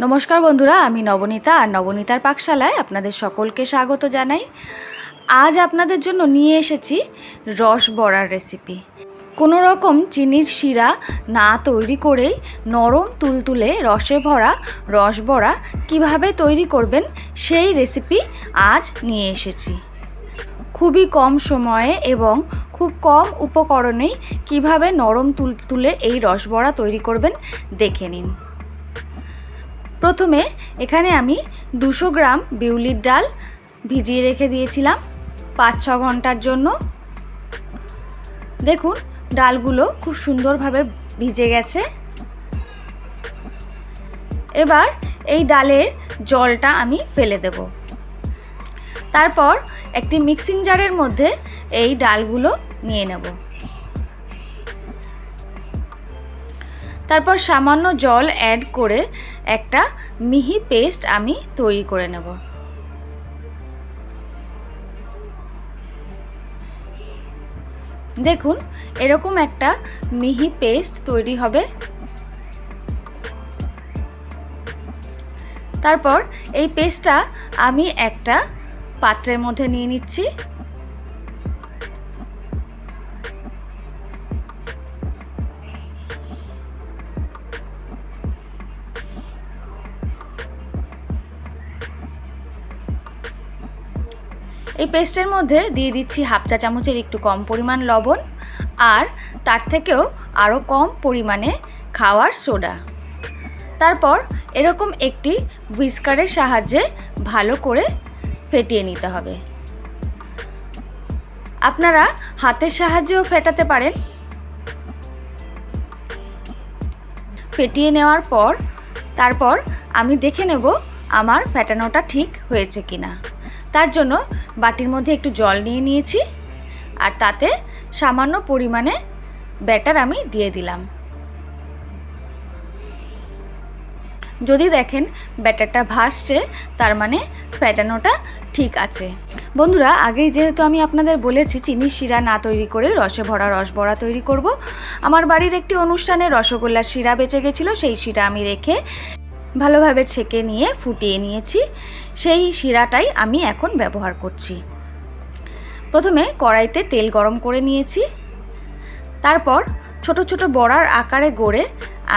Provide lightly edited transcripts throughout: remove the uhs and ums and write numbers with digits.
নমস্কার বন্ধুরা, আমি নবনীতা আর নবনীতার পাকশালায় আপনাদের সকলকে স্বাগত জানাই। আজ আপনাদের জন্য নিয়ে এসেছি রস বড়ার রেসিপি। কোনো রকম চিনির শিরা না তৈরি করেই নরম তুলতুলে রসে ভরা রস বড়া কীভাবে তৈরি করবেন সেই রেসিপি আজ নিয়ে এসেছি। খুবই কম সময়ে এবং খুব কম উপকরণেই কিভাবে নরম তুলতুলে এই রস বড়া তৈরি করবেন দেখে নিন। প্রথমে এখানে আমি 200 গ্রাম বিউলির ডাল ভিজিয়ে রেখে দিয়েছিলাম 5-6 ঘন্টার জন্য। দেখুন ডালগুলো খুব সুন্দরভাবে ভিজে গেছে। এবার এই ডালের জলটা আমি ফেলে দেব। তারপর একটি মিক্সিং জারের মধ্যে এই ডালগুলো নিয়ে নেব। তারপর সামান্য জল অ্যাড করে একটা মিহি পেস্ট আমি তৈরি করে নেব। দেখুন এরকম একটা মিহি পেস্ট তৈরি হবে। তারপর এই পেস্টটা আমি একটা পাত্রের মধ্যে নিয়ে নিচ্ছি। এই পেস্টের মধ্যে দিয়ে দিচ্ছি হাফ চা চামচের একটু কম পরিমাণ লবণ আর তার থেকেও আরও কম পরিমাণে খাওয়ার সোডা। তারপর এরকম একটি হুইস্কারের সাহায্যে ভালো করে ফেটিয়ে নিতে হবে। আপনারা হাতের সাহায্যেও ফেটাতে পারেন। ফেটিয়ে নেওয়ার পর তারপর আমি দেখে নেব আমার ফেটানোটা ঠিক হয়েছে কিনা। তার জন্য বাটির মধ্যে একটু জল নিয়ে নিয়েছি আর তাতে সামান্য পরিমাণে ব্যাটার আমি দিয়ে দিলাম। যদি দেখেন ব্যাটারটা ভাসছে তার মানে ফেটানোটা ঠিক আছে। বন্ধুরা, আগেই যেহেতু আমি আপনাদের বলেছি চিনির শিরা না তৈরি করে রসে ভরা রস বড়া তৈরি করব। আমার বাড়ির একটি অনুষ্ঠানে রসগোল্লার শিরা বেঁচে গেছিলো, সেই শিরা আমি রেখে ভালোভাবে ছেঁকে নিয়ে ফুটিয়ে নিয়েছি। সেই শিরাটাই আমি এখন ব্যবহার করছি। প্রথমে কড়াইতে তেল গরম করে নিয়েছি। তারপর ছোট ছোট বড়ার আকারে গড়ে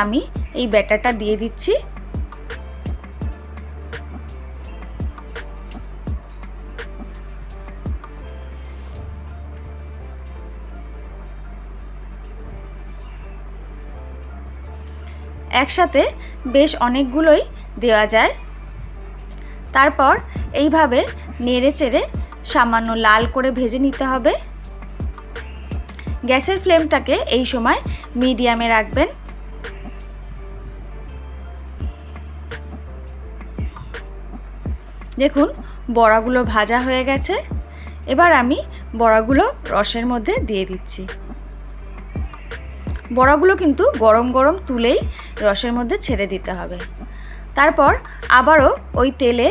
আমি এই ব্যাটারটা দিয়ে দিচ্ছি। একসাথে বেশ অনেকগুলোই দেওয়া যায়। তারপর এইভাবে নেড়ে চেড়ে সামান্য লাল করে ভেজে নিতে হবে। গ্যাসের ফ্লেমটাকে এই সময় মিডিয়ামে রাখবেন। দেখুন বড়াগুলো ভাজা হয়ে গেছে। এবার আমি বড়াগুলো রসের মধ্যে দিয়ে দিচ্ছি। বড়াগুলো কিন্তু গরম গরম তুলেই রসের মধ্যে ছেড়ে দিতে হবে। তারপর আবারও ওই তেলে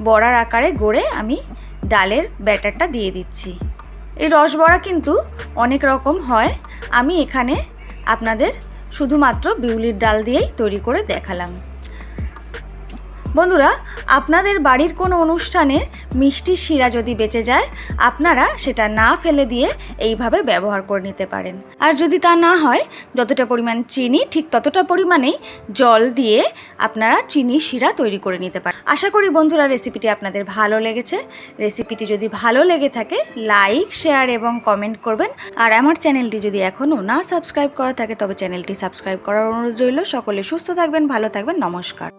বড়ার আকারে গড়ে আমি ডালের ব্যাটারটা দিয়ে দিচ্ছি। এই রস বড়া কিন্তু অনেক রকম হয়, আমি এখানে আপনাদের শুধুমাত্র বিউলির ডাল দিয়েই তৈরি করে দেখালাম। বন্ধুরা, আপনাদের বাড়ির কোনো অনুষ্ঠানে মিষ্টির শিরা যদি বেঁচে যায় আপনারা সেটা না ফেলে দিয়ে এইভাবে ব্যবহার করে নিতে পারেন। আর যদি তা না হয় যতটা পরিমাণ চিনি ঠিক ততটা পরিমাণেই জল দিয়ে আপনারা চিনির শিরা তৈরি করে নিতে পারেন। আশা করি বন্ধুরা রেসিপিটি আপনাদের ভালো লেগেছে। রেসিপিটি যদি ভালো লেগে থাকে লাইক, শেয়ার এবং কমেন্ট করবেন। আর আমার চ্যানেলটি যদি এখনও না সাবস্ক্রাইব করা থাকে তবে চ্যানেলটি সাবস্ক্রাইব করার অনুরোধ রইল। সকলে সুস্থ থাকবেন, ভালো থাকবেন। নমস্কার।